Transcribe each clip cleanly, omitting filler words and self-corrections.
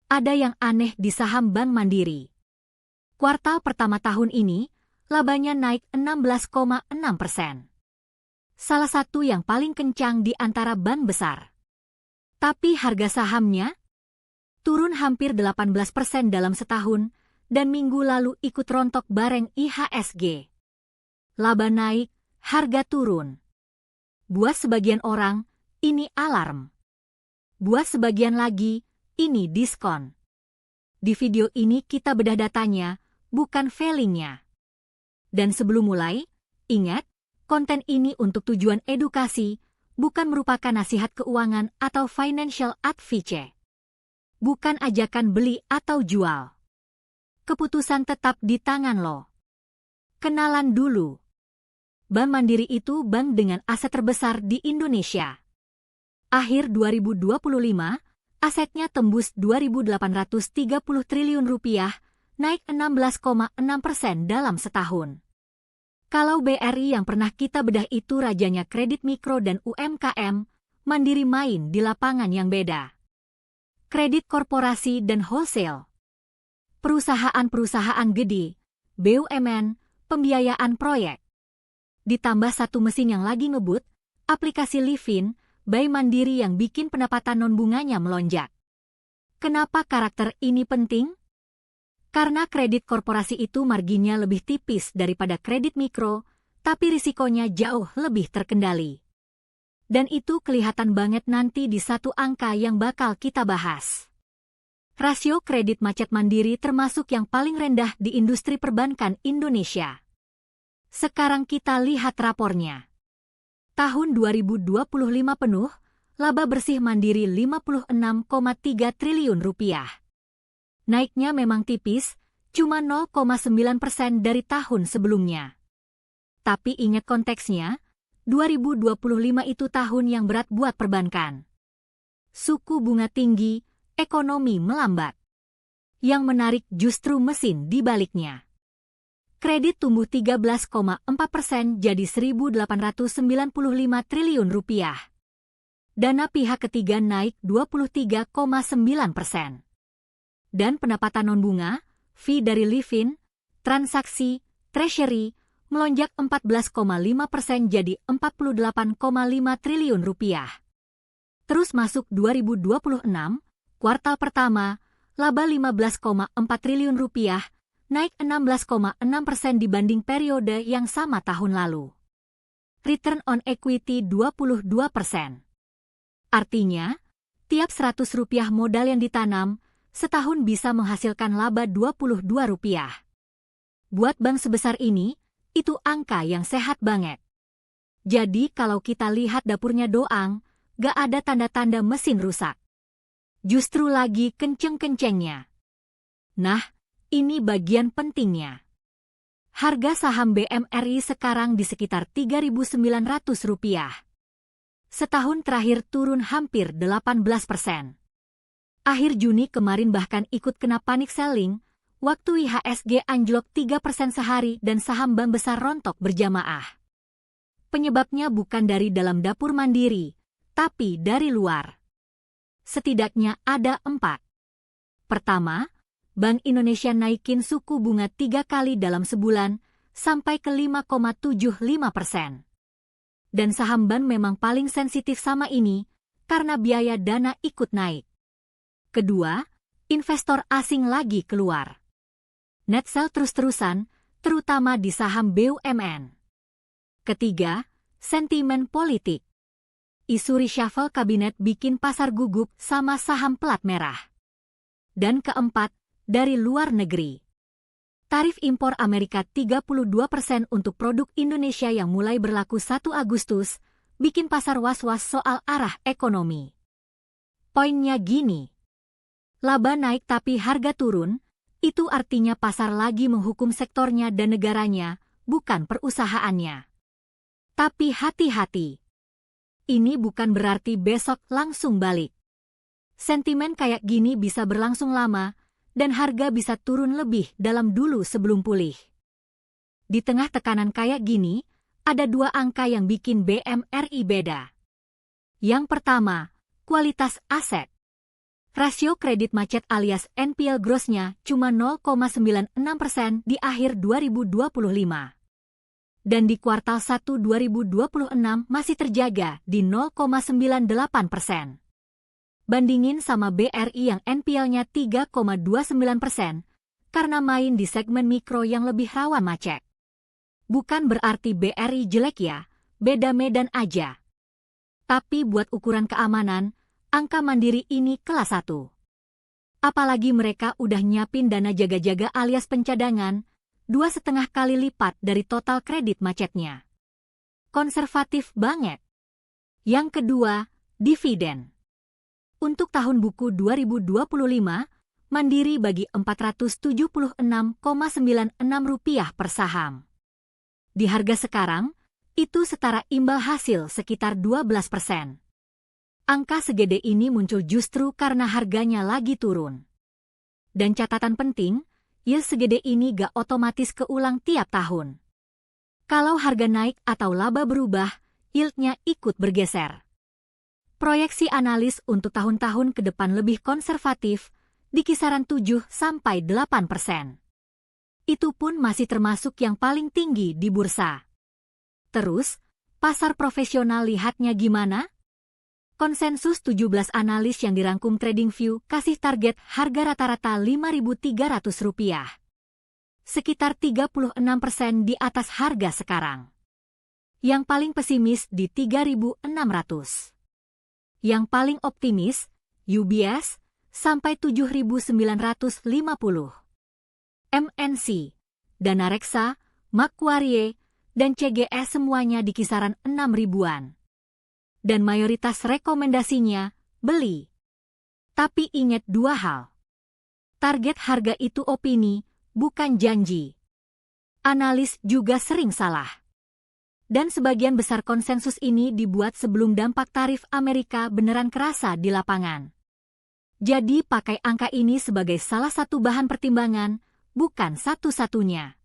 Ada yang aneh di saham Bank Mandiri. Kuartal pertama tahun ini, labanya naik 16,6%. Salah satu yang paling kencang di antara bank besar. Tapi harga sahamnya turun hampir 18% dalam setahun, dan minggu lalu ikut rontok bareng IHSG. Laba naik, harga turun. Buat sebagian orang, ini alarm. Buat sebagian lagi, ini diskon. Di video ini kita bedah datanya, bukan feelingnya. Dan sebelum mulai, ingat, konten ini untuk tujuan edukasi, bukan merupakan nasihat keuangan atau financial advice. Bukan ajakan beli atau jual. Keputusan tetap di tangan lo. Kenalan dulu. Bank Mandiri itu bank dengan aset terbesar di Indonesia. Akhir 2025, asetnya tembus 2.830 triliun rupiah, naik 16,6% dalam setahun. Kalau BRI yang pernah kita bedah itu rajanya kredit mikro dan UMKM, Mandiri main di lapangan yang beda. Kredit korporasi dan wholesale. Perusahaan-perusahaan gede, BUMN, pembiayaan proyek. Ditambah satu mesin yang lagi ngebut, aplikasi Livin, by Mandiri yang bikin pendapatan non-bunganya melonjak. Kenapa karakter ini penting? Karena kredit korporasi itu marginnya lebih tipis daripada kredit mikro, tapi risikonya jauh lebih terkendali. Dan itu kelihatan banget nanti di satu angka yang bakal kita bahas. Rasio kredit macet Mandiri termasuk yang paling rendah di industri perbankan Indonesia. Sekarang kita lihat rapornya. Tahun 2025 penuh, laba bersih Mandiri 56,3 triliun rupiah. Naiknya memang tipis, cuma 0,9% dari tahun sebelumnya. Tapi ingat konteksnya, 2025 itu tahun yang berat buat perbankan. Suku bunga tinggi, ekonomi melambat. Yang menarik justru mesin di baliknya. Kredit tumbuh 13,4% jadi 1.895 triliun rupiah. Dana pihak ketiga naik 23,9%. Dan pendapatan non-bunga, fee dari Livin, transaksi, treasury, melonjak 14,5% jadi 48,5 triliun rupiah. Terus masuk 2026, kuartal pertama, laba 15,4 triliun rupiah, naik 16,6% dibanding periode yang sama tahun lalu. Return on equity 22%. Artinya, tiap 100 rupiah modal yang ditanam, setahun bisa menghasilkan laba 22 rupiah. Buat bank sebesar ini, itu angka yang sehat banget. Jadi kalau kita lihat dapurnya doang, gak ada tanda-tanda mesin rusak. Justru lagi kenceng-kencengnya. Nah, ini bagian pentingnya. Harga saham BMRI sekarang di sekitar Rp3.900. Setahun terakhir turun hampir 18%. Akhir Juni kemarin bahkan ikut kena panic selling, waktu IHSG anjlok 3% sehari dan saham bank besar rontok berjamaah. Penyebabnya bukan dari dalam dapur Mandiri, tapi dari luar. Setidaknya ada 4. Pertama, Bank Indonesia naikin suku bunga 3 kali dalam sebulan, sampai ke 5,75%. Dan saham bank memang paling sensitif sama ini, karena biaya dana ikut naik. Kedua, investor asing lagi keluar. Net sell terus-terusan, terutama di saham BUMN. Ketiga, sentimen politik. Isu reshuffle kabinet bikin pasar gugup sama saham plat merah. Dan keempat, dari luar negeri. Tarif impor Amerika 32% untuk produk Indonesia yang mulai berlaku 1 Agustus, bikin pasar was-was soal arah ekonomi. Poinnya gini. Laba naik tapi harga turun, itu artinya pasar lagi menghukum sektornya dan negaranya, bukan perusahaannya. Tapi hati-hati. Ini bukan berarti besok langsung balik. Sentimen kayak gini bisa berlangsung lama, dan harga bisa turun lebih dalam dulu sebelum pulih. Di tengah tekanan kayak gini, ada 2 angka yang bikin BMRI beda. Yang pertama, kualitas aset. Rasio kredit macet alias NPL gross-nya cuma 0,96% di akhir 2025. Dan di kuartal 1 2026 masih terjaga di 0,98%. Bandingin sama BRI yang NPL-nya 3,29% karena main di segmen mikro yang lebih rawan macet. Bukan berarti BRI jelek ya, beda medan aja. Tapi buat ukuran keamanan, angka Mandiri ini kelas 1. Apalagi mereka udah nyiapin dana jaga-jaga alias pencadangan, 2,5 kali lipat dari total kredit macetnya. Konservatif banget. Yang kedua, dividen. Untuk tahun buku 2025, Mandiri bagi Rp476,96 per saham. Di harga sekarang, itu setara imbal hasil sekitar 12%. Angka segede ini muncul justru karena harganya lagi turun. Dan catatan penting, yield segede ini gak otomatis keulang tiap tahun. Kalau harga naik atau laba berubah, yieldnya ikut bergeser. Proyeksi analis untuk tahun-tahun ke depan lebih konservatif, di kisaran 7-8%. Itu pun masih termasuk yang paling tinggi di bursa. Terus, pasar profesional lihatnya gimana? Konsensus 17 analis yang dirangkum TradingView kasih target harga rata-rata Rp5.300. Sekitar 36% di atas harga sekarang. Yang paling pesimis di 3.600. Yang paling optimis, UBS, sampai 7.950. MNC, Danareksa, Macquarie, dan CGS semuanya di kisaran 6 ribuan. Dan mayoritas rekomendasinya, beli. Tapi ingat dua hal. Target harga itu opini, bukan janji. Analis juga sering salah. Dan sebagian besar konsensus ini dibuat sebelum dampak tarif Amerika beneran kerasa di lapangan. Jadi pakai angka ini sebagai salah satu bahan pertimbangan, bukan satu-satunya.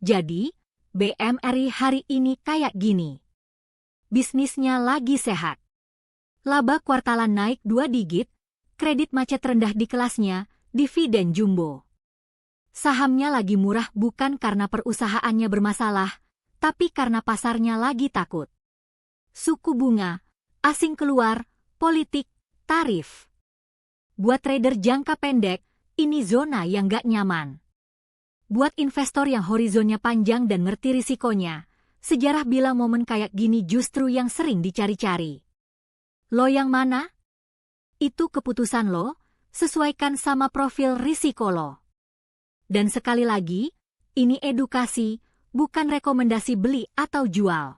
Jadi, BMRI hari ini kayak gini. Bisnisnya lagi sehat. Laba kuartalan naik 2 digit, kredit macet rendah di kelasnya, dividen jumbo. Sahamnya lagi murah bukan karena perusahaannya bermasalah, tapi karena pasarnya lagi takut. Suku bunga, asing keluar, politik, tarif. Buat trader jangka pendek, ini zona yang gak nyaman. Buat investor yang horizonnya panjang dan ngerti risikonya, sejarah bilang momen kayak gini justru yang sering dicari-cari. Lo yang mana? Itu keputusan lo, sesuaikan sama profil risiko lo. Dan sekali lagi, ini edukasi, bukan rekomendasi beli atau jual.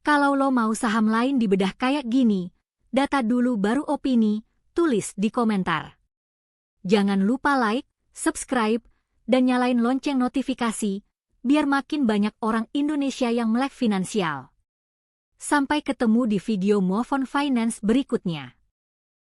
Kalau lo mau saham lain dibedah kayak gini, data dulu baru opini, tulis di komentar. Jangan lupa like, subscribe, dan nyalain lonceng notifikasi, biar makin banyak orang Indonesia yang melek finansial. Sampai ketemu di video Move on Finance berikutnya.